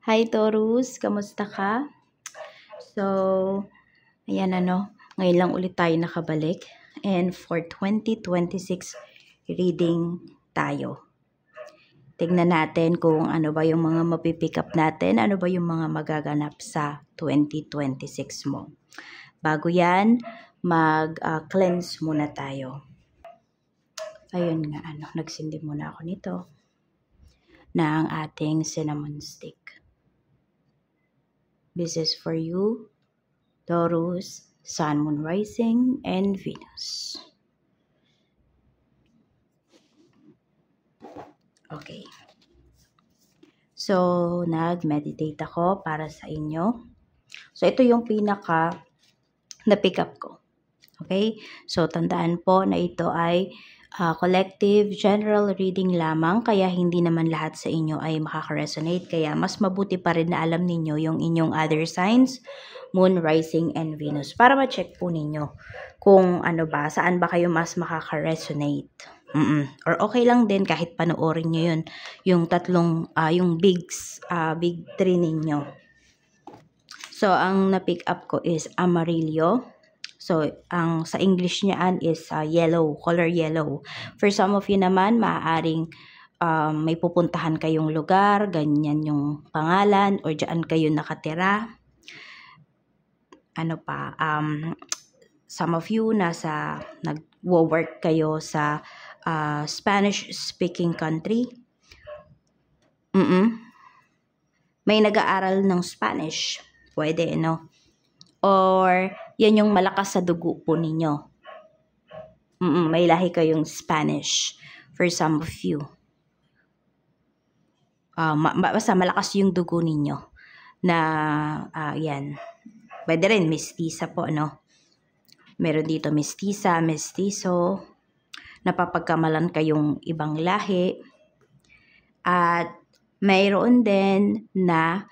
Hi Taurus, kamusta ka? So, ayan ngayon lang ulit tayo nakabalik. And for 2026 reading tayo. Tignan natin kung ano ba yung mga mapipick up natin, ano ba yung mga magaganap sa 2026 mo. Bago yan, mag-cleanse muna tayo. Ayun nga, nagsindi muna ako nito na ang ating cinnamon stick. This is for you, Taurus, Sun, Moon, Rising, and Venus. Okay. So, nag-meditate ako para sa inyo. So, ito yung pinaka na-pick up ko. Okay? So, tandaan po na ito ay collective general reading lamang, kaya hindi naman lahat sa inyo ay makaka-resonate. Kaya mas mabuti pa rin na alam ninyo yung inyong other signs, Moon, Rising, and Venus, para ma-check po ninyo kung saan ba kayo mas makaka-resonate. Or okay lang din kahit panoorin nyo yun, yung tatlong, yung big three ninyo. So, ang na-pick up ko is Amarillo. So, ang sa English niyan is yellow, color yellow. For some of you naman, maaaring may pupuntahan kayong lugar, ganyan yung pangalan, or dyan kayo nakatira. Some of you nag-work kayo sa Spanish-speaking country. May nag-aaral ng Spanish. Pwede, no? Or, yan yung malakas sa dugo po ninyo. May lahi kayong Spanish for some of you. Basta malakas yung dugo ninyo. Na, yan. Pwede rin, mestiza po, no? Meron dito mestiza, mestizo. Napapagkamalan kayong ibang lahi. At mayroon din na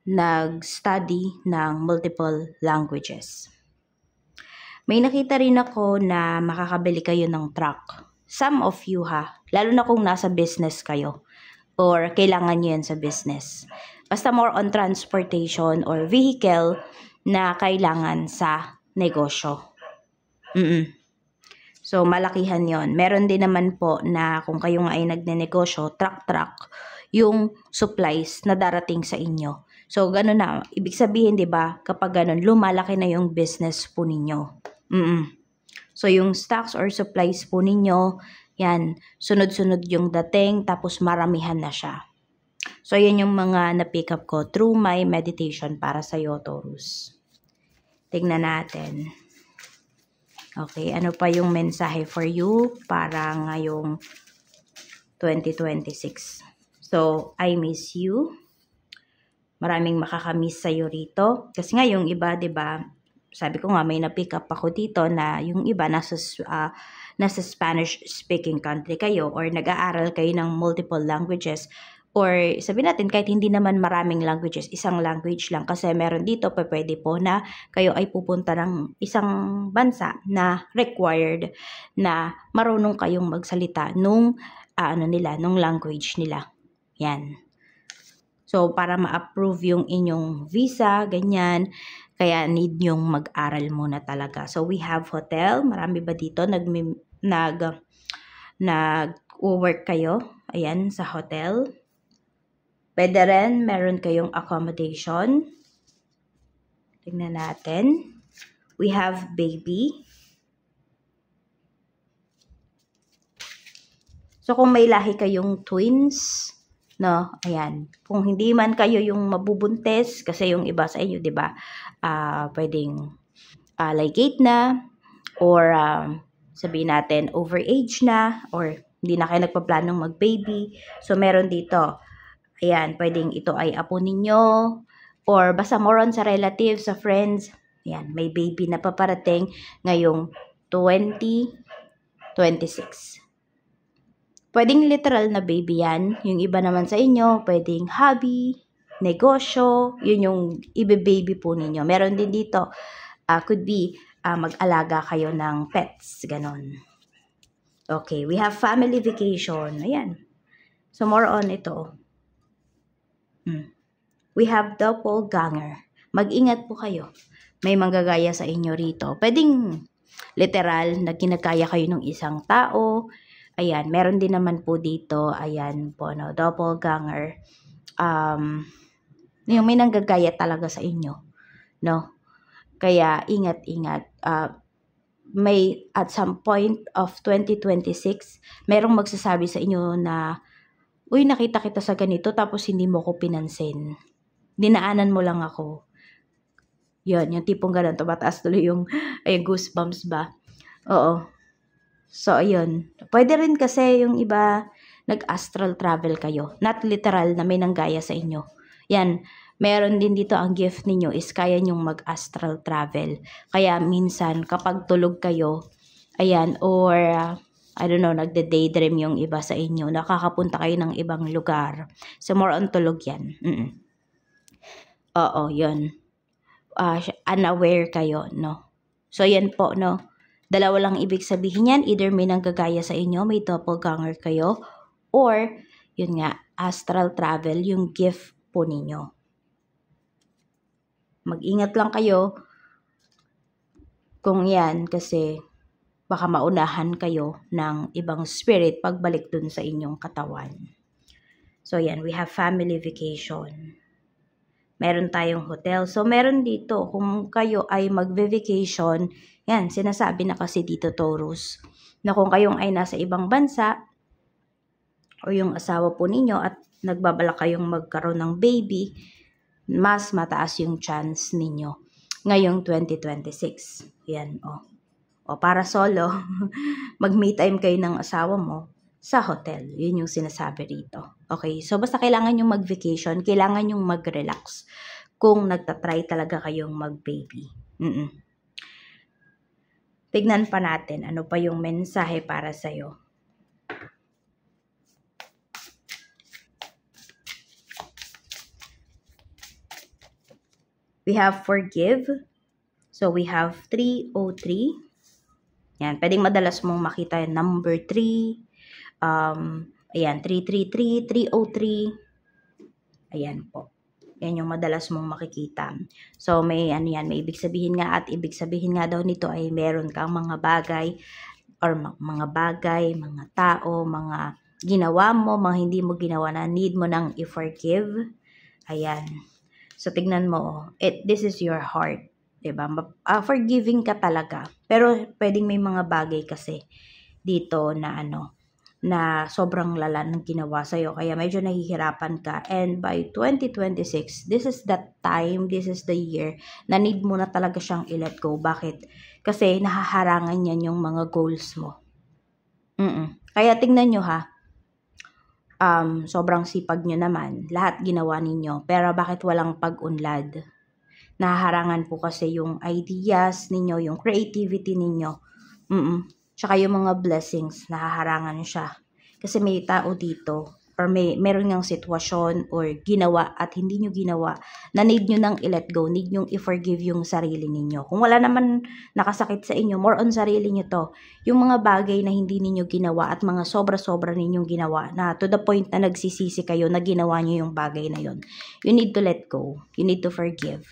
nag-study ng multiple languages. May nakita rin ako na makakabili kayo ng truck. Some of you lalo na kung nasa business kayo or kailangan nyo yan sa business. Basta more on transportation or vehicle na kailangan sa negosyo. So, malakihan yon. Meron din naman po na kung kayo nga ay nagnenegosyo, truck yung supplies na darating sa inyo. So, ganun na. Ibig sabihin, di ba, kapag ganun, lumalaki na yung business po ninyo. So, yung stocks or supplies po ninyo, yan, sunod-sunod yung dating, tapos maramihan na siya. So, yan yung mga na-pick up ko through my meditation para sa iyo, Taurus. Tignan natin. Okay, ano pa yung mensahe for you para ngayong 2026? So, I miss you. Maraming makakamiss sa'yo rito. Kasi nga yung iba, 'di ba? Sabi ko nga may na-pick up ako dito na yung iba nasa Spanish speaking country kayo or nag-aaral kayo ng multiple languages. Or sabi natin kahit hindi naman maraming languages, isang language lang kasi meron dito pwede po na kayo ay pupunta ng isang bansa na required na marunong kayong magsalita nung language nila. Yan. So, para ma-approve yung inyong visa, ganyan, kaya need nyong mag-aral muna talaga. So, we have hotel. Marami ba dito nag-work kayo? Ayan, sa hotel. Pwede rin, meron kayong accommodation. Tingnan natin. We have baby. So, kung may lahi kayong twins, no, ayan. Kung hindi man kayo yung mabubuntis, kasi yung iba sa inyo, di ba, pwedeng ligate na, or sabihin natin, overage na, or hindi na kayo nagpaplanong mag-baby. So, meron dito, ayan, pwedeng ito ay apo ninyo, or basta more on sa relatives, sa friends, ayan, may baby na paparating ngayong 2026. Pwedeng literal na baby yan. Yung iba naman sa inyo, pwedeng hobby, negosyo, yun yung ibe-baby po ninyo. Meron din dito, could be mag-alaga kayo ng pets, ganon. Okay, we have family vacation. Ayan. So, more on ito. we have doppelganger. Mag-ingat po kayo. May manggagaya sa inyo rito. Pwedeng literal na ginagaya kayo ng isang tao. Ayan, meron din naman po dito, ayan po, no, doppelganger. Yung may nanggagaya talaga sa inyo, no? Kaya ingat-ingat. May at some point of 2026, merong magsasabi sa inyo na, uy, nakita kita sa ganito tapos hindi mo ko pinansin. Dinaanan mo lang ako. Yun, yung tipong ganun. Tumataas tuloy yung goosebumps ba? Oo. So, ayun. Pwede rin kasi yung iba, nag-astral travel kayo. Not literal na may nanggaya sa inyo. Yan. Meron din dito ang gift ninyo is kaya nyong mag-astral travel. Kaya minsan, kapag tulog kayo, ayan, or I don't know, nagde-daydream yung iba sa inyo, nakakapunta kayo ng ibang lugar. So, more on tulog yan. Oo, yun. Unaware kayo, no? So, yan po, no? Dalawa lang ibig sabihin yan. Either may nanggagaya sa inyo, may doppelganger kayo, or, yun nga, astral travel, yung gift po ninyo. Mag-ingat lang kayo kung yan, kasi baka maunahan kayo ng ibang spirit pagbalik dun sa inyong katawan. So, yan, we have family vacation. Meron tayong hotel. So, meron dito, kung kayo ay magve-vacation, yan, sinasabi na kasi dito, Taurus, na kung kayong ay nasa ibang bansa, o yung asawa po ninyo at nagbabalak kayong magkaroon ng baby, mas mataas yung chance ninyo ngayong 2026. Yan, o. O, para solo, mag-me time kayo ng asawa mo sa hotel. Yun yung sinasabi rito. Okay, so basta kailangan yung mag-vacation, kailangan yung mag-relax kung nagtatry talaga kayong mag-baby. Tignan pa natin ano pa yung mensahe para sa'yo. We have forgive. So, we have 303. Yan, pwedeng madalas mong makita yung number 3. Ayan, 333, 303. Ayan po. Yan yung madalas mong makikita. So, may ano yan, may ibig sabihin nga, at ibig sabihin nga daw nito ay meron kang mga bagay or mga bagay, mga tao, mga ginawa mo, mga hindi mo ginawa na need mo nang i-forgive. Ayan. So, tignan mo, this is your heart. Diba? Forgiving ka talaga. Pero, pwedeng may mga bagay kasi dito na na sobrang lala ng ginawa sa'yo. Kaya medyo nahihirapan ka. And by 2026, this is that time, this is the year na need mo na talaga siyang i-let go. Bakit? Kasi nahaharangan yan yung mga goals mo. Kaya tingnan nyo ha. Sobrang sipag nyo naman. Lahat ginawa ninyo. Pero bakit walang pag-unlad? Nahaharangan po kasi yung ideas ninyo, yung creativity ninyo. Tsaka yung mga blessings, nahaharangan siya. Kasi may tao dito, or meron ngang sitwasyon, or ginawa at hindi nyo ginawa, na need nyo nang i-let go, need nyo i-forgive yung sarili ninyo. Kung wala naman nakasakit sa inyo, more on sarili nyo to. Yung mga bagay na hindi ninyo ginawa at mga sobra-sobra ninyong ginawa, na to the point na nagsisisi kayo na ginawa nyo yung bagay na yun. You need to let go. You need to forgive.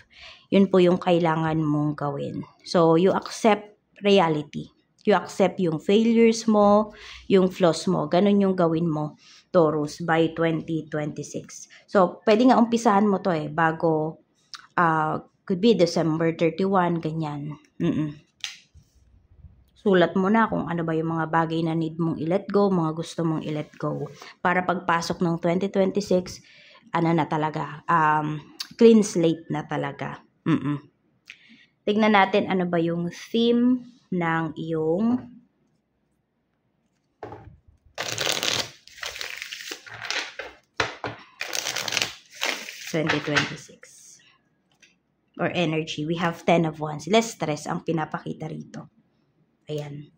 Yun po yung kailangan mong gawin. So, you accept reality. You accept yung failures mo, yung flaws mo. Ganun yung gawin mo, Taurus, by 2026. So, pwede nga umpisahan mo to bago, could be December 31, ganyan. Sulat mo na kung ano ba yung mga bagay na need mong i-let go, mga gusto mong i-let go. Para pagpasok ng 2026, na talaga, clean slate na talaga. Tignan natin ano ba yung theme ng iyong (2026) or energy. We have 10 of Wands. Less stress ang pinapakita rito. Ayan.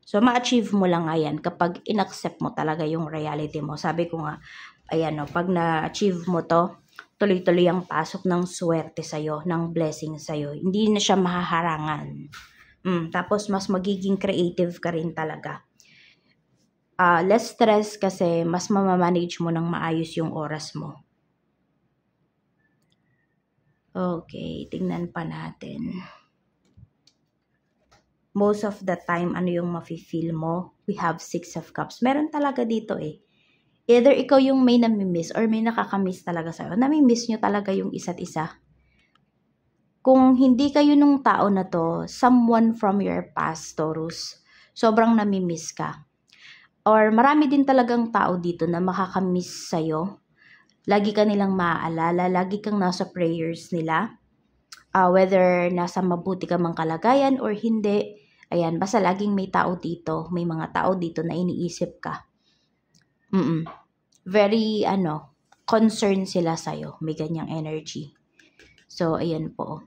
So, ma-achieve mo lang ayan kapag in-accept mo talaga yung reality mo. Sabi ko nga, ayan pag na-achieve mo to, tuloy-tuloy ang pasok ng swerte sa'yo, ng blessing sa'yo. Hindi na siya mahaharangan. Tapos, mas magiging creative ka rin talaga. Less stress kasi mas mamamanage mo ng maayos yung oras mo. Okay, tingnan pa natin. Most of the time, ano yung mafe-feel mo? We have 6 of Cups. Meron talaga dito eh. Either ikaw yung may namimiss or may nakakamiss talaga sa'yo. Namimiss nyo talaga yung isa't isa. Kung hindi kayo nung tao na to, someone from your past, Taurus, sobrang namimiss ka. Or marami din talagang tao dito na makakamiss sa'yo. Lagi ka nilang maaalala, lagi kang nasa prayers nila. Whether nasa mabuti ka mang kalagayan or hindi, ayan, basta laging may tao dito, may mga tao dito na iniisip ka. Very, concerned sila sa'yo, may ganyang energy. So, ayan po.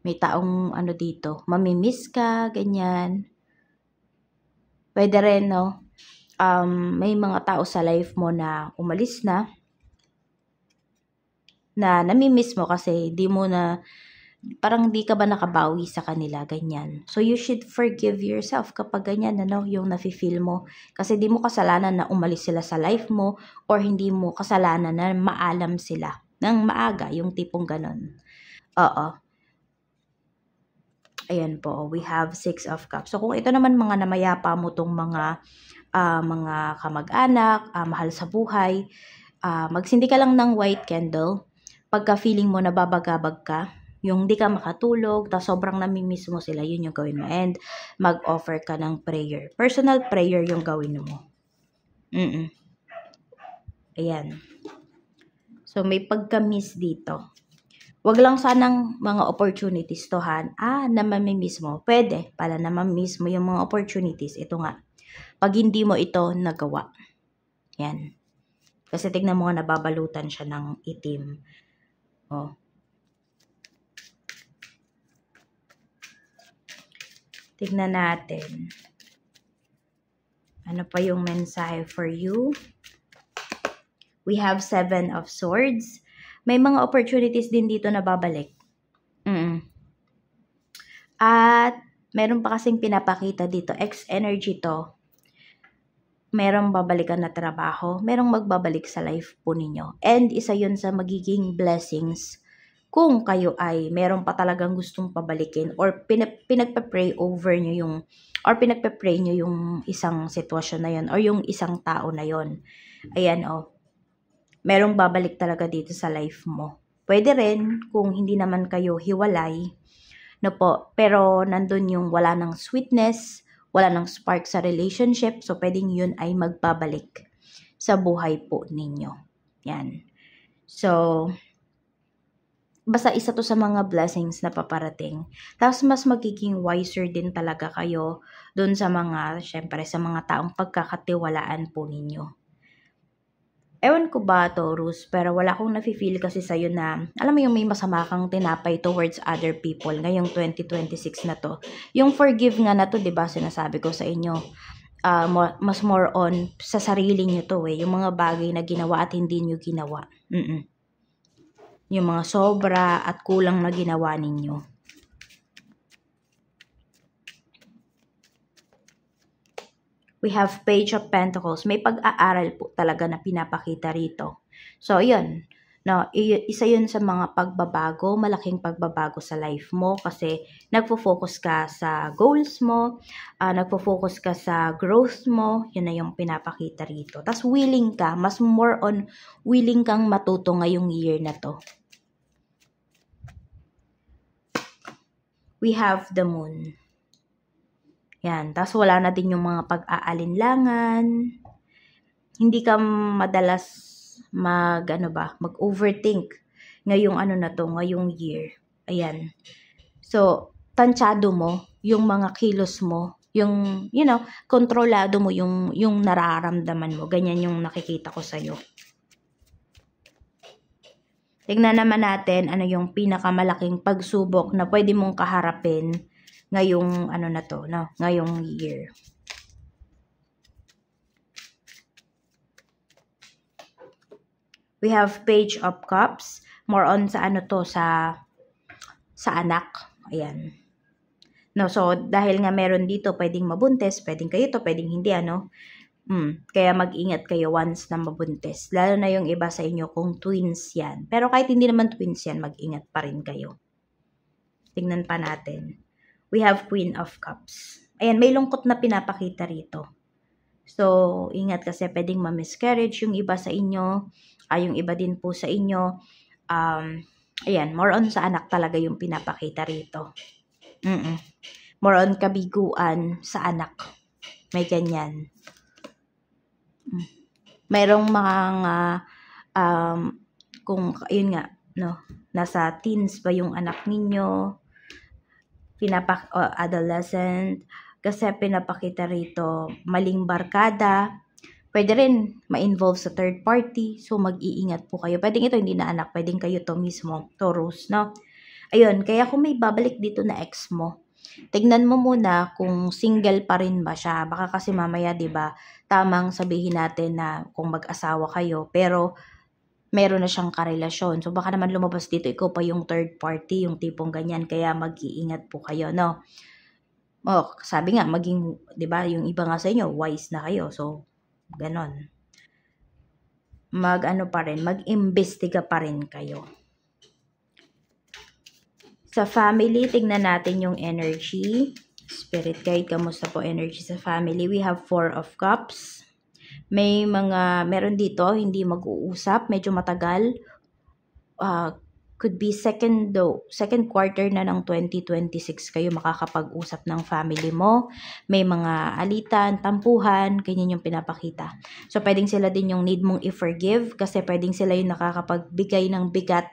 May taong, dito, mamimiss ka, ganyan. Pwede rin, no? May mga tao sa life mo na umalis na namimiss mo kasi di mo na, parang di ka ba nakabawi sa kanila, ganyan. So, you should forgive yourself kapag ganyan, yung nafe-feel mo. Kasi di mo kasalanan na umalis sila sa life mo or hindi mo kasalanan na maalam sila ng maaga, yung tipong ganon. Oo. Ayan po, we have 6 of Cups. So, kung ito naman mga namayapa mo tong mga kamag-anak, mahal sa buhay, magsindi ka lang ng white candle. Pagka feeling mo nababagabag ka, yung di ka makatulog, tapos sobrang namimiss mo sila, yun yung gawin mo. And mag-offer ka ng prayer. Personal prayer yung gawin mo. Ayan. So, may pagka-miss dito. Wag lang sanang mga opportunities to, na mamimiss mo. Pwede, pala na mamimiss mo yung mga opportunities. Ito nga. Pag hindi mo ito nagawa. Yan. Kasi tignan mo nga, nababalutan siya ng itim. Oh. Tignan natin. Ano pa yung mensahe for you? We have 7 of Swords. May mga opportunities din dito na babalik. At meron pa kasing pinapakita dito. X-energy to. Merong babalikan na trabaho. Merong magbabalik sa life po ninyo. And isa yun sa magiging blessings kung kayo ay meron pa talagang gustong pabalikin or pinagpa-pray over nyo yung or pinagpa-pray nyo yung isang sitwasyon na yun or yung isang tao na yun. Ayan, merong babalik talaga dito sa life mo. Pwede rin kung hindi naman kayo hiwalay, pero nandun yung wala ng sweetness, wala ng spark sa relationship, so pwedeng yun ay magbabalik sa buhay po ninyo. Yan. So, basta isa to sa mga blessings na paparating. Tapos mas magiging wiser din talaga kayo dun sa mga, syempre, sa mga taong pagkakatiwalaan po ninyo. Ewan ko ba, Taurus, pero wala akong nafe-feel kasi sa'yo na, alam mo yung may masama kang tinapay towards other people ngayong 2026 na to. Yung forgive nga na to, diba, sinasabi ko sa inyo, mas more on sa sarili nyo to yung mga bagay na ginawa at hindi nyo ginawa. Yung mga sobra at kulang na ginawa ninyo. We have Page of Pentacles. May pag-aaral po talaga na pinapakita rito. So, yun. No, isa yun sa mga pagbabago, malaking pagbabago sa life mo kasi nagfo-focus ka sa goals mo, nagfo-focus ka sa growth mo, yun na yung pinapakita rito. Tapos willing ka, mas more on willing kang matuto ngayong year na to. We have the Moon. Yan. Tapos wala na din yung mga pag-aalinlangan. Hindi ka madalas mag-overthink ngayong ngayong year. Ayan. So, tansyado mo yung mga kilos mo, yung, kontrolado mo yung nararamdaman mo. Ganyan yung nakikita ko sa'yo. Tignan naman natin ano yung pinakamalaking pagsubok na pwede mong kaharapin ngayong ngayong year. We have Page of Cups, more on sa sa anak. Ayan. No, so dahil nga meron dito pwedeng mabuntis, pwedeng kayo to, pwedeng hindi Kaya mag-ingat kayo once na mabuntis. Lalo na yung iba sa inyo kung twins yan. Pero kahit hindi naman twins yan, mag-ingat pa rin kayo. Tingnan pa natin. We have Queen of Cups. Ayan, may lungkot na pinapakita rito. So, ingat kasi pwedeng ma-miscarriage yung iba sa inyo. Yung iba din po sa inyo. Ayan, more on sa anak talaga yung pinapakita rito. More on kabiguan sa anak. May ganyan. Mayroong mga, kung, yun nga, no, nasa teens pa yung anak ninyo, adolescent, kasi pinapakita rito maling barkada, pwede rin ma-involve sa third party, so mag-iingat po kayo. Pwedeng ito hindi na anak, pwedeng kayo to mismo, Taurus, no? Ayun, kaya kung may babalik dito na ex mo, tignan mo muna kung single pa rin ba siya. Baka kasi mamaya, 'di ba, tamang sabihin natin na kung mag-asawa kayo, pero meron na siyang karelasyon. So baka naman lumabas dito ikaw pa yung third party, yung tipong ganyan. Kaya mag-iingat po kayo, no? Sabi nga, 'di ba, yung iba nga sa inyo, wise na kayo. So, ganon. Mag-imbestiga pa rin kayo. Sa family, tingnan natin yung energy. Spirit guide, kamusta po energy sa family? We have 4 of Cups. Meron dito, hindi mag-uusap, medyo matagal. Could be second quarter na ng 2026 kayo makakapag-usap ng family mo. May mga alitan, tampuhan, ganyan yung pinapakita. So, pwedeng sila din yung need mong i-forgive kasi pwedeng sila yung nakakapagbigay ng bigat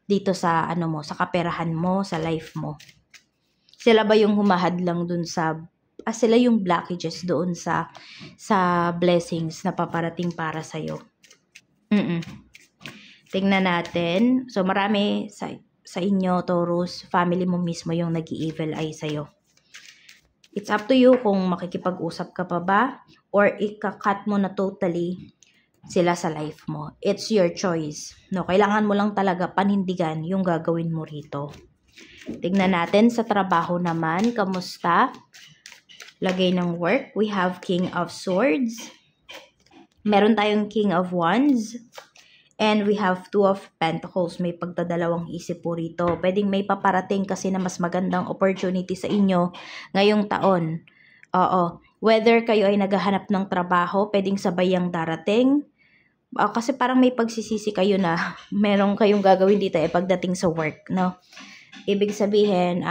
dito sa sa kaperahan mo, sa life mo. Sila ba yung humahadlang dun sila yung blockages doon sa blessings na paparating para sa iyo. Tingnan natin. So marami sa inyo, Taurus, family mo mismo yung nag-i-evil eye sa iyo. It's up to you kung makikipag-usap ka pa ba or ika-cut mo na totally sila sa life mo. It's your choice. No, kailangan mo lang talaga panindigan yung gagawin mo rito. Tignan natin sa trabaho naman, kamusta? Lagay ng work, we have King of Swords. Meron tayong King of Wands. And we have 2 of Pentacles. May pagdadalawang isip po rito. Pwedeng may paparating kasi na mas magandang opportunity sa inyo ngayong taon. Whether kayo ay naghahanap ng trabaho, pwedeng sabayang darating. Kasi parang may pagsisisi kayo na meron kayong gagawin dito pagdating sa work, no? Ibig sabihin,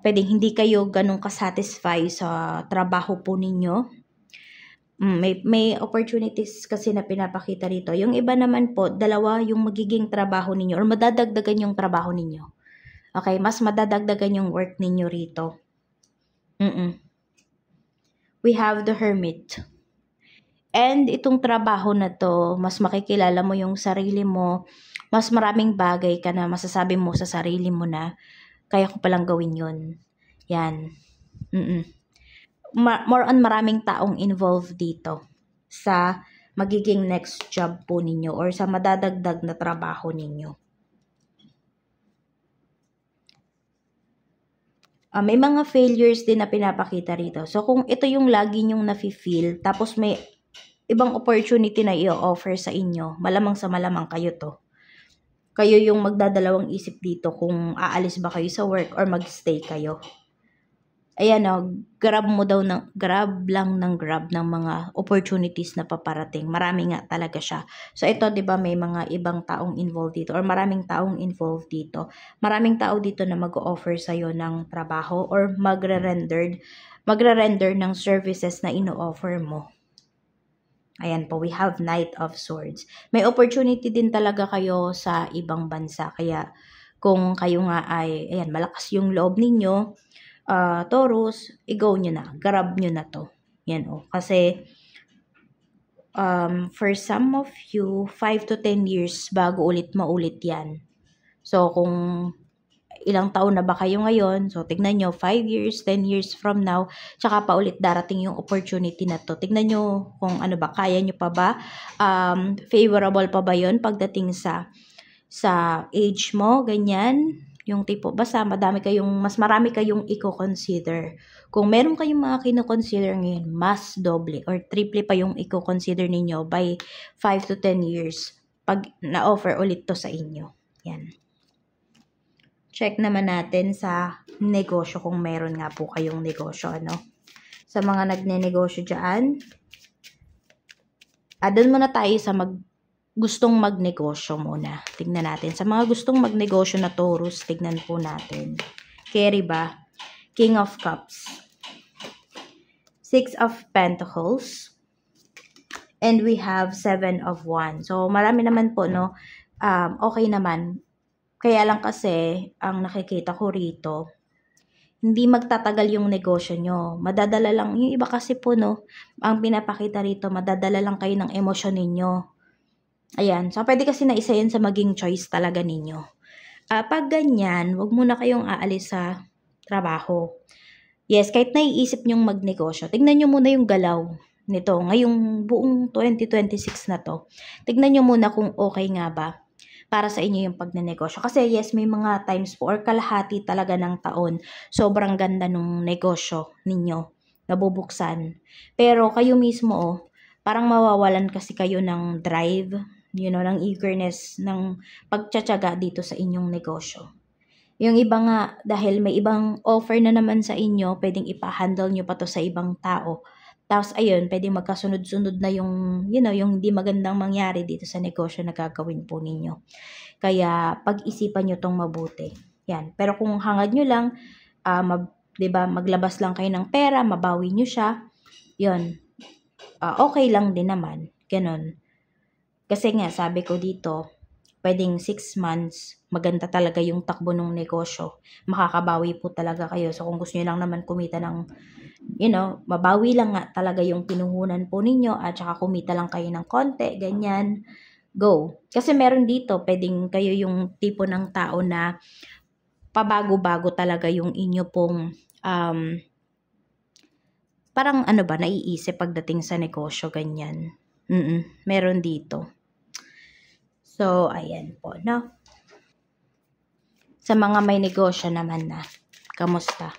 pwedeng hindi kayo ganun kasatisfy sa trabaho po ninyo. May opportunities kasi na pinapakita rito. Yung iba naman po, 2 yung magiging trabaho ninyo or madadagdagan yung trabaho ninyo. Okay, mas madadagdagan yung work ninyo rito. We have the Hermit. And itong trabaho na to, mas makikilala mo yung sarili mo, mas maraming bagay ka na masasabi mo sa sarili mo na, kaya ko palang gawin yun. Yan. More on maraming taong involved dito sa magiging next job po ninyo or sa madadagdag na trabaho ninyo. May mga failures din na pinapakita rito. So, kung ito yung lagi nyong nafe-feel, tapos may ibang opportunity na i-offer sa inyo, malamang sa malamang kayo to. Kayo yung magdadalawang isip dito kung aalis ba kayo sa work or magstay kayo. Ayan grab lang ng mga opportunities na paparating. Marami nga talaga siya. So ito, 'di ba, may mga ibang taong involved dito or maraming taong involved dito. Maraming tao dito na mag-o-offer sa iyo ng trabaho or magre-render ng services na ino-offer mo. Ayan po, we have Knight of Swords. May opportunity din talaga kayo sa ibang bansa. Kaya kung kayo nga ay, malakas yung loob ninyo, Taurus, i-go nyo na. Grab nyo na to. Yan Kasi, for some of you, 5 to 10 years bago maulit yan. So, kung ilang taon na ba kayo ngayon, so tignan nyo, 5 years, 10 years from now, tsaka pa ulit darating yung opportunity na to. Tignan nyo kung kaya nyo pa ba, favorable pa ba yun pagdating sa age mo, ganyan. Yung tipo, basta mas marami kayong i-consider. Kung meron kayong mga kino-consider ngayon, mas doble or triple pa yung i-consider ninyo by 5 to 10 years pag na-offer ulit to sa inyo. Yan. Check naman natin sa negosyo kung meron nga po kayong negosyo, ano. Sa mga nagne-negosyo dyan, doon muna tayo sa gustong magnegosyo muna. Tignan natin. Sa mga gustong magnegosyo na Taurus, tignan po natin. Carry ba? King of Cups. Six of Pentacles. And we have Seven of Wands. So, marami naman po, no? Okay naman. Kaya lang kasi, ang nakikita ko rito, hindi magtatagal yung negosyo nyo. Madadala lang. Yung iba kasi po, no? Ang pinapakita rito, madadala lang kayo ng emosyon ninyo. Ayan. So, pwede kasi na isa yan sa maging choice talaga ninyo. Pag ganyan, wag muna kayong aalis sa trabaho. Yes, kahit naiisip nyong magnegosyo, tignan nyo muna yung galaw nito. Ngayong buong 2026 na to, tignan nyo muna kung okay nga ba para sa inyo yung pagnenegosyo. Kasi yes, may mga times po or kalahati talaga ng taon, sobrang ganda nung negosyo ninyo, nabubuksan. Pero kayo mismo, parang mawawalan kasi kayo ng drive, ng eagerness, ng pagtsatsaga dito sa inyong negosyo. Yung iba nga, dahil may ibang offer na naman sa inyo, pwedeng ipa-handle nyo pa to sa ibang tao. Tapos, ayun, pwedeng magkasunod-sunod na yung hindi magandang mangyari dito sa negosyo na gagawin po ninyo. Kaya, pag-isipan nyo tong mabuti. Yan. Pero kung hangad nyo lang, diba, maglabas lang kayo ng pera, mabawi nyo siya, yun, okay lang din naman. Ganon. Kasi nga, sabi ko dito, pwedeng 6 months, maganda talaga yung takbo ng negosyo. Makakabawi po talaga kayo. So, kung gusto nyo lang naman kumita ng, mabawi lang nga talaga yung pinuhunan po ninyo at saka kumita lang kayo ng konti, ganyan, go. Kasi meron dito, pwedeng kayo yung tipo ng tao na pabago-bago talaga yung inyo pong, parang naiisip pagdating sa negosyo, ganyan. Meron dito. So, ayan po, no? Sa mga may negosyo naman na, kamusta?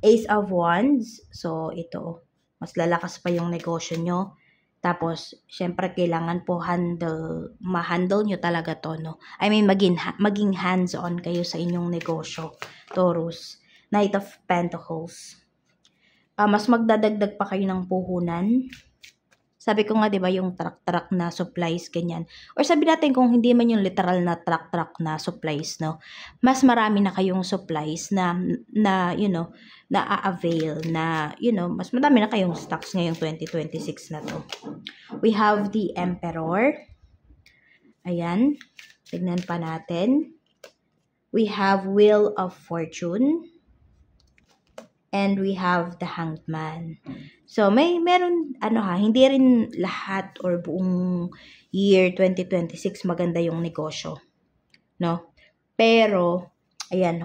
Ace of Wands. So, ito, mas lalakas pa yung negosyo nyo. Tapos, syempre, kailangan po ma-handle nyo talaga to, no? I mean, maging hands-on kayo sa inyong negosyo, Taurus. Knight of Pentacles. Mas magdadagdag pa kayo ng puhunan. Sabi ko nga, di ba, yung truck-truck na supplies, ganyan. Or sabi natin kung hindi man yung literal na truck-truck na supplies, no? Mas marami na kayong supplies na a-avail, na, mas marami na kayong stocks ngayong 2026 na to. We have the Emperor. Ayan. Tignan pa natin. We have Wheel of Fortune. And we have the Hanged Man. So, meron, hindi rin lahat or buong year 2026 maganda yung negosyo. No? Pero, ayan,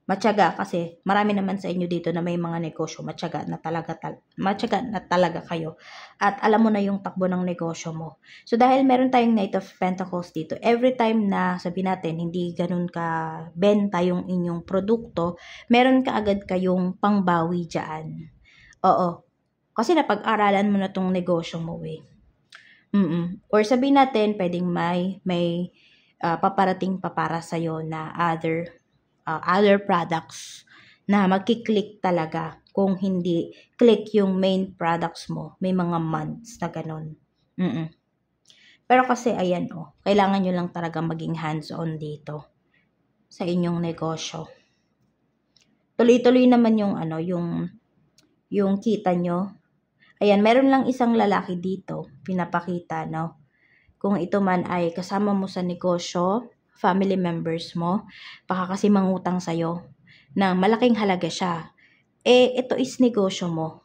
matyaga kasi marami naman sa inyo dito na may mga negosyo, matyaga na talaga kayo. At alam mo na yung takbo ng negosyo mo. So, dahil meron tayong Knight of Pentacles dito, every time na, sabi natin, hindi ganun ka benta yung inyong produkto, meron ka agad kayong pangbawi dyan. Oo. Kasi napag-aralan mo na tong negosyo mo, eh. Or sabi natin, pwedeng may paparating pa para sa'yo na other products na magkiklik talaga. Kung hindi click yung main products mo, may mga months na ganun. Pero kasi, ayan, kailangan nyo lang talaga maging hands-on dito sa inyong negosyo. Tuloy-tuloy naman yung kita nyo. Ayan, meron lang isang lalaki dito, pinapakita, no? Kung ito man ay kasama mo sa negosyo, family members mo, baka kasi mangutang sa'yo na malaking halaga siya. Ito is negosyo mo.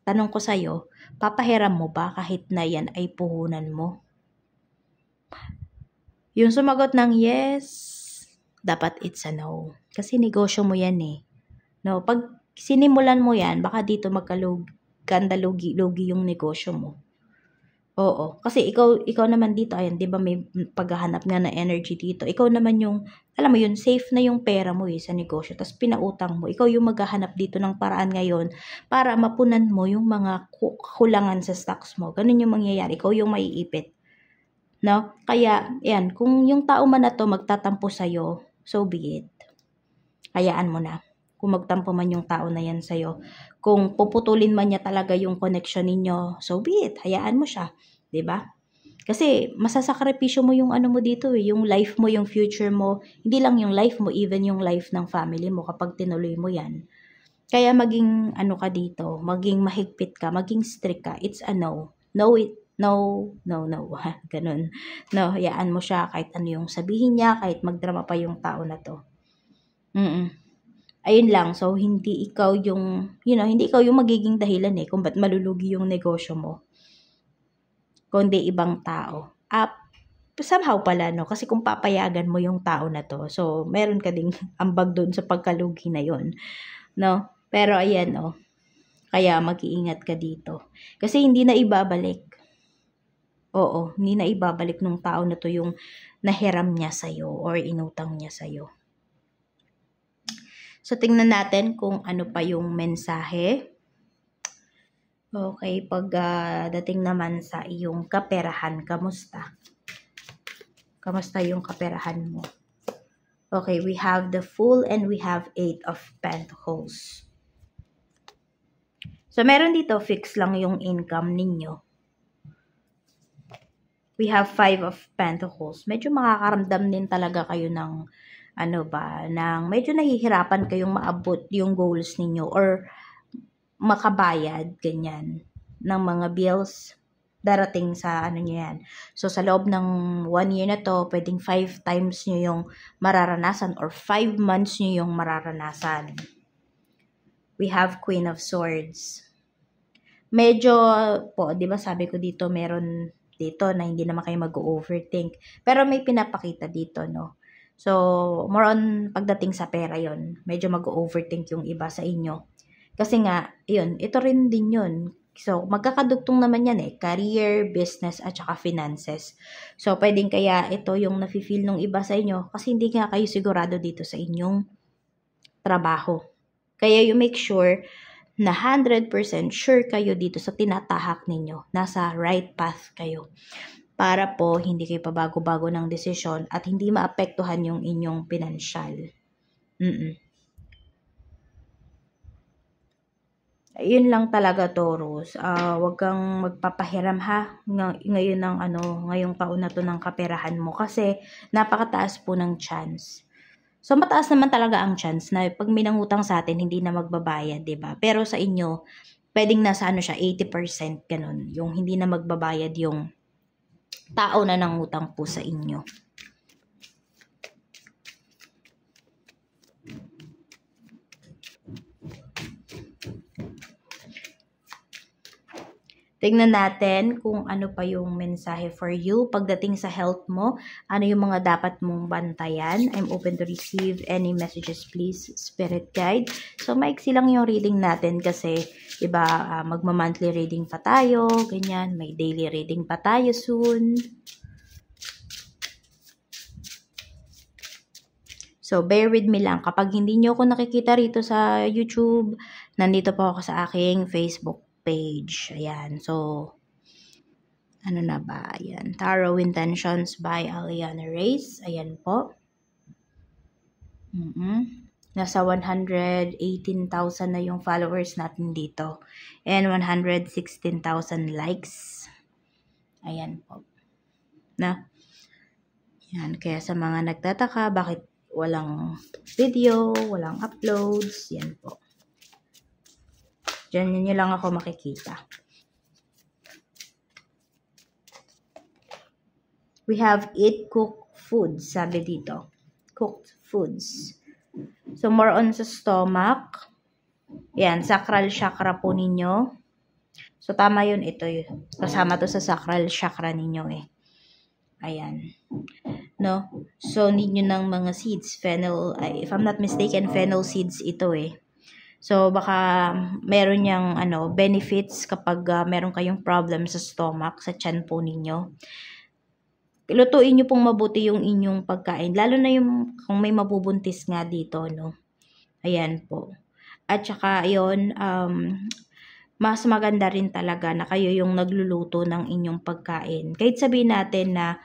Tanong ko sa'yo, papahiram mo ba kahit na yan ay puhunan mo? Yung sumagot ng yes, dapat it's a no. Kasi negosyo mo yan, eh. No, pag sinimulan mo yan, baka dito magkalugi yung negosyo mo. Oo, kasi ikaw naman dito, ayan, 'di ba may paghahanap nga ng energy dito. Ikaw naman yung, alam mo yun, safe na yung pera mo sa negosyo, tas pinautang mo. Ikaw yung maghahanap dito ng paraan ngayon para mapunan mo yung mga kulangan sa stocks mo. Ganun yung mangyayari. Ikaw yung maiipit, no? Kaya, ayan, kung yung tao man na to magtatampo sa'yo, so be it. Hayaan mo na. Kung magtampo man yung tao na yan sa'yo. Kung puputulin man niya talaga yung connection ninyo, so be it. Hayaan mo siya. 'Di ba? Kasi masasakripisyo mo yung ano mo dito yung life mo, yung future mo. Hindi lang yung life mo, even yung life ng family mo kapag tinuloy mo yan. Kaya maging ano ka dito, maging mahigpit ka, maging strict ka. It's a no. No it. No, no, no. Ganun. No, hayaan mo siya kahit ano yung sabihin niya, kahit magdrama pa yung tao na to. Ayun lang. So, hindi ikaw yung, hindi ikaw yung magiging dahilan kung ba't malulugi yung negosyo mo. Kundi ibang tao. Somehow pala, no? Kasi kung papayagan mo yung tao na to, so, meron ka ding ambag doon sa pagkalugi na yon, no? Pero, ayan, kaya mag-iingat ka dito. Kasi hindi na ibabalik. Oo, hindi na ibabalik nung tao na to yung nahiram niya sa'yo or inutang niya sa'yo. So, tingnan natin kung ano pa yung mensahe. Okay, pag dating naman sa iyong kaperahan, kamusta? Kamusta yung kaperahan mo? Okay, we have the Fool and we have 8 of Pentacles. So, meron dito, fix lang yung income ninyo. We have 5 of Pentacles. Medyo makakaramdam din talaga kayo ng medyo nahihirapan kayong maabot yung goals ninyo or makabayad, ganyan, ng mga bills darating sa nyo yan. So, sa loob ng 1 year na to, pwedeng 5 times nyo yung mararanasan or 5 months nyo yung mararanasan. We have Queen of Swords. Medyo po, di ba sabi ko dito, meron dito na hindi naman kayo mag-overthink. Pero may pinapakita dito, no? So, more on pagdating sa pera yon, medyo mag-overthink yung iba sa inyo. Kasi nga, yun, ito rin din yun. So, magkakadugtong naman yan career, business, at saka finances. So, pwedeng kaya ito yung nafe-feel ng iba sa inyo kasi hindi nga kayo sigurado dito sa inyong trabaho. Kaya you make sure na 100% sure kayo dito sa tinatahak ninyo. Nasa right path kayo. Para po hindi kayo pabago-bago ng desisyon at hindi maapektuhan yung inyong pinansyal. Yun lang talaga, Taurus. Wag kang magpapahiram ngayon ng ngayong taon na to ng kaperahan mo kasi napakataas po ng chance. So mataas naman talaga ang chance na pag minangutang sa atin hindi na magbabayad, 'di ba? Pero sa inyo, pwedeng nasa siya 80% ganun, yung hindi na magbabayad yung tao na nangutang po sa inyo. Tingnan natin kung ano pa yung mensahe for you pagdating sa health mo. Ano yung mga dapat mong bantayan. I'm open to receive any messages, please, Spirit Guide. So, maiksi lang yung reading natin kasi, diba, magma-monthly reading pa tayo, ganyan. May daily reading pa tayo soon. So, bear with me lang. Kapag hindi nyo ako nakikita rito sa YouTube, nandito po ako sa aking Facebook page. Ayan. So, ano na ba? Ayan. Tarot Intentions by Aliana Reyes. Ayan po. Nasa 118,000 na yung followers natin dito. And 116,000 likes. Ayan po. Yan. Kaya sa mga nagtataka, bakit walang video, walang uploads, yan po. Diyan nyo lang ako makikita. We have eat cooked foods, sabi dito. Cooked foods. So, more on sa stomach. Yan, sacral chakra po ninyo. So, tama yun. Ito yun. Kasama to sa sacral chakra ninyo Ayan. No? So, need nyo ng mga seeds. Fennel, if I'm not mistaken, fennel seeds ito So, baka meron niyang benefits kapag meron kayong problem sa stomach, sa tiyan po ninyo. Lutuin niyo pong mabuti yung inyong pagkain. Lalo na yung kung may mabubuntis nga dito, no? Ayan po. At saka, yun, mas maganda rin talaga na kayo yung nagluluto ng inyong pagkain. Kahit sabihin natin na,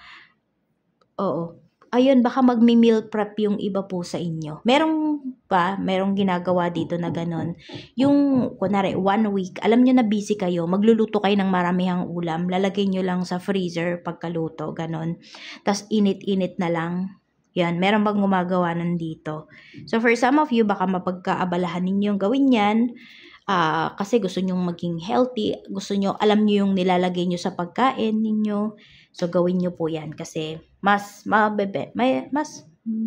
oo, ayun, baka magmi-meal prep yung iba po sa inyo. Merong ginagawa dito na ganun. Yung, kunwari, 1 week, alam nyo na busy kayo, magluluto kayo ng maramihang ulam, lalagay nyo lang sa freezer pagkaluto, ganun. Tapos init-init na lang. Yan, meron bang gumagawa nandito. So, for some of you, baka mapagkaabalahan ninyong gawin yan, kasi gusto nyo maging healthy, gusto nyo, alam nyo yung nilalagay nyo sa pagkain ninyo. So, gawin nyo po yan kasi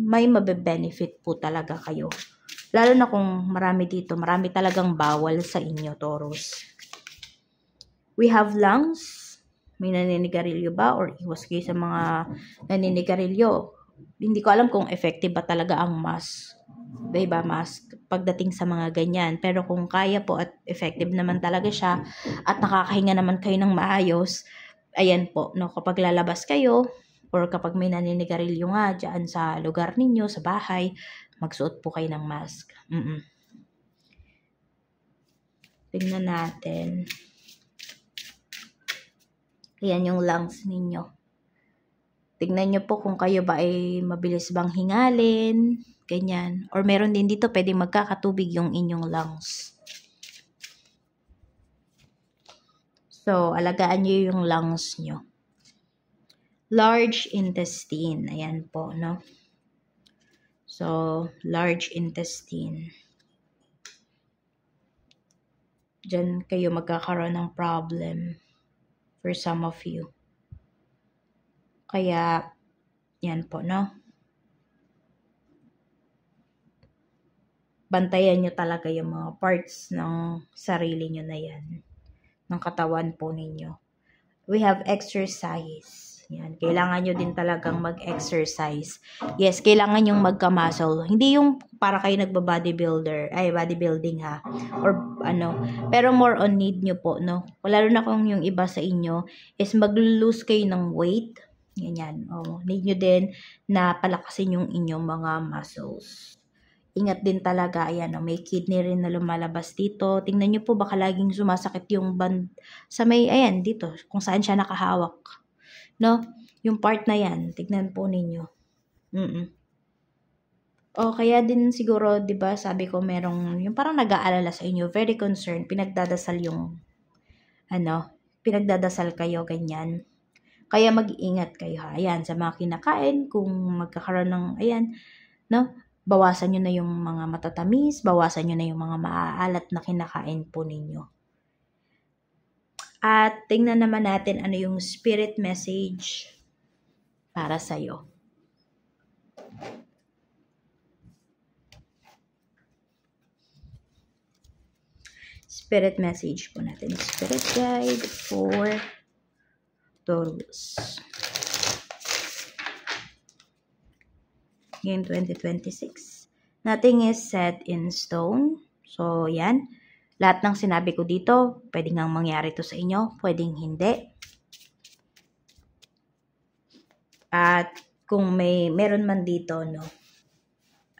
may mabe-benefit po talaga kayo. Lalo na kung marami talagang bawal sa inyo, Taurus. We have lungs. May naninigarilyo ba or iwas kayo sa mga naninigarilyo? Hindi ko alam kung effective ba talaga ang mask. Diba, mask pagdating sa mga ganyan. Pero kung kaya po at effective naman talaga siya at nakakahinga naman kayo ng maayos, ayan po, no, kapag lalabas kayo or kapag may naninigarilyo nga dyan sa lugar ninyo, sa bahay, magsuot po kayo ng mask. Tingnan natin. Ayan yung lungs ninyo. Tingnan nyo po kung kayo ba ay mabilis bang hingalin, ganyan. Or meron din dito, pwedeng magkakatubig yung inyong lungs. So, alagaan nyo yung lungs nyo. Large intestine. Ayan po, no? So, large intestine. Diyan kayo magkakaroon ng problem for some of you. Kaya, yan po, no? Bantayan nyo talaga yung mga parts ng sarili nyo na yan. Ng katawan po ninyo. We have exercise. Yan. Kailangan nyo din talagang mag-exercise. Yes, kailangan yung magka-muscle. Hindi yung para kayo bodybuilding ha. Or pero more on need nyo po, no? Lalo na kung yung iba sa inyo is mag-lose kayo ng weight. Ganyan. Need nyo din na palakasin yung inyong mga muscles. Ingat din talaga, ayan, may kidney rin na lumalabas dito. Tingnan nyo po, baka laging sumasakit yung band sa may, ayan, dito, kung saan siya nakahawak. No? Yung part na yan, tignan po ninyo. Kaya din siguro, di ba, sabi ko merong, yung parang nag-aalala sa inyo, very concerned, pinagdadasal kayo, ganyan. Kaya mag-iingat kayo, ha. Ayan, sa mga kinakain, kung magkakaroon ng, ayan, no? Bawasan nyo na yung mga matatamis, bawasan nyo na yung mga maaalat na kinakain po ninyo. At tingnan naman natin ano yung spirit message para sa'yo. Spirit message po natin. Spirit guide for Taurus. Ngayon 2026. Nothing is set in stone. So, yan. Lahat ng sinabi ko dito, pwedeng ngang mangyari to sa inyo, pwedeng hindi. At kung meron man dito, no,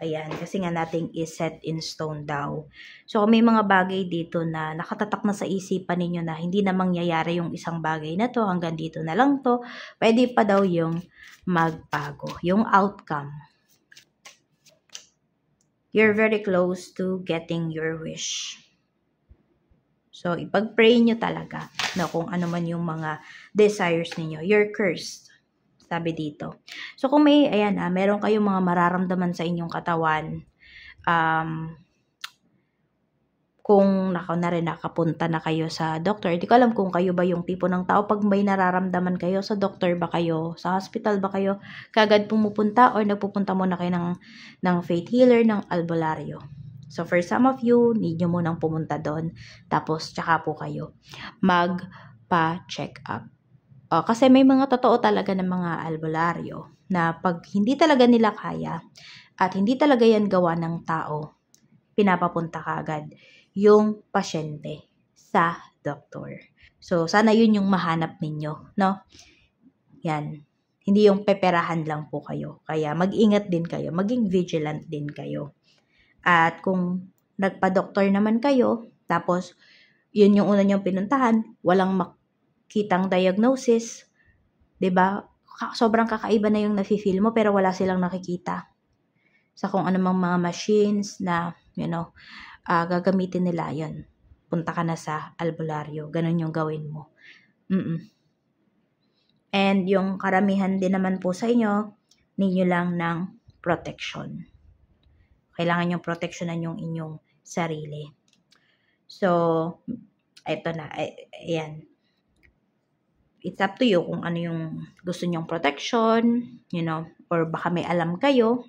ayan, kasi nga nating is set in stone daw. So, kung may mga bagay dito na nakatatak na sa isipan ninyo na hindi na mangyayari yung isang bagay na to, hanggang dito na lang to, pwede pa daw yung magbago, yung outcome. You're very close to getting your wish. So, ipag-pray nyo talaga na kung ano man yung mga desires ninyo. You're cursed, sabi dito. So, kung may, ayan meron kayong mga mararamdaman sa inyong katawan, kung nakapunta na kayo sa doctor, hindi ko alam kung kayo ba yung tipo ng tao, pag may nararamdaman kayo, sa doctor ba kayo, sa hospital ba kayo, kagad pumupunta or nagpupunta muna kayo ng faith healer, ng albularyo. So, for some of you, need nyo munang pumunta doon. Tapos, tsaka po kayo magpa-check up. Kasi may mga totoo talaga ng mga albularyo na pag hindi talaga nila kaya at hindi talaga yan gawa ng tao, pinapapunta ka agad yung pasyente sa doktor. So, sana yun yung mahanap ninyo, no? Yan. Hindi yung peperahan lang po kayo. Kaya mag-ingat din kayo. Maging vigilant din kayo. At kung nagpa-doktor naman kayo, tapos yun yung una niyong pinuntahan, walang makitang diagnosis, 'di ba? Sobrang kakaiba na yung nafe-feel mo pero wala silang nakikita sa kung anumang mga machines na, gagamitin nila yun. Punta ka na sa albularyo. Ganun yung gawin mo. And yung karamihan din naman po sa inyo, ninyo lang ng protection. Kailangan yung protectionan yung inyong sarili. So, ito na. Ayan. It's up to you kung ano yung gusto nyong protection, or baka may alam kayo.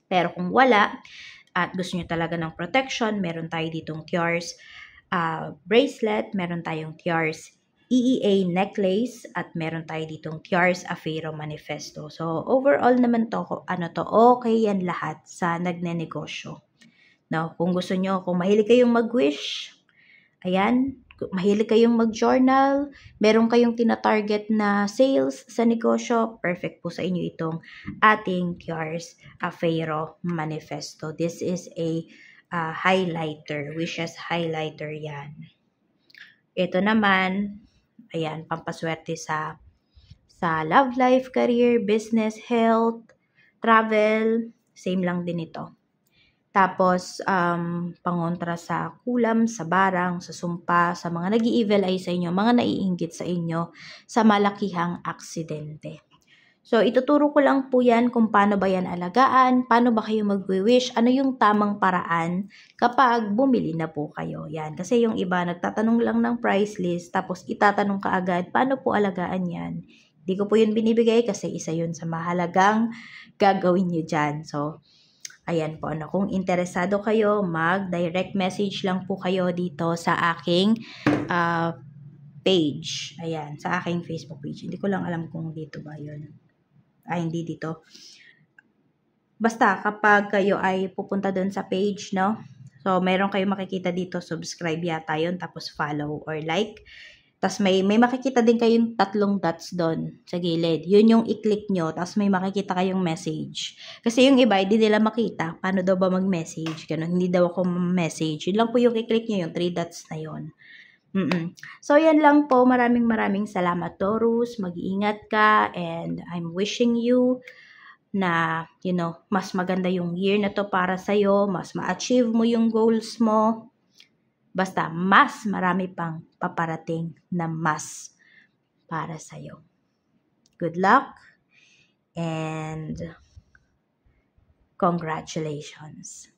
Pero kung wala, at gusto nyo talaga ng protection, meron tayo ditong Tiars bracelet, meron tayong Tiars EEA necklace, at meron tayo ditong Tiars Afero Manifesto. So, overall naman to, okay yan lahat sa nagnenegosyo. No, kung gusto nyo, kung mahilig kayong mag-wish, ayan, mahilig kayong mag-journal, meron kayong tina-target na sales sa negosyo, perfect po sa inyo itong ating Tiars Afero Manifesto. This is a highlighter, wishes highlighter yan. Ito naman, ayan, pampaswerte sa love life, career, business, health, travel, same lang din ito. Tapos, pangontra sa kulam, sa barang, sa sumpa, sa mga nag-i-evil eye sa inyo, mga naiinggit sa inyo, sa malakihang aksidente. So, ituturo ko lang po yan kung paano ba yan alagaan, paano ba kayo mag-wish, ano yung tamang paraan kapag bumili na po kayo. Yan. Kasi yung iba, nagtatanong lang ng price list, tapos itatanong ka agad, paano po alagaan yan? Hindi ko po yun binibigay kasi isa yun sa mahalagang gagawin nyo dyan. So, ayan po, kung interesado kayo, mag-direct message lang po kayo dito sa aking page. Ayan, sa aking Facebook page. Hindi ko lang alam kung dito ba yun. Hindi dito. Basta, kapag kayo ay pupunta doon sa page, no? So, mayroon kayo makikita dito, subscribe yata yun, tapos follow or like. Tapos may makikita din kayong 3 dots doon sa gilid. Yun yung i-click nyo, tapos may makikita kayong message. Kasi yung iba, hindi nila makita. Paano daw ba mag-message? Ganun, hindi daw ako message. Yun lang po yung i-click nyo, yung 3 dots na yun. So, yan lang po. Maraming salamat, Taurus. Mag-iingat ka, and I'm wishing you na, mas maganda yung year na to para sa'yo, mas ma-achieve mo yung goals mo. Basta, mas marami pang paparating na mas para sa'yo. Good luck and congratulations.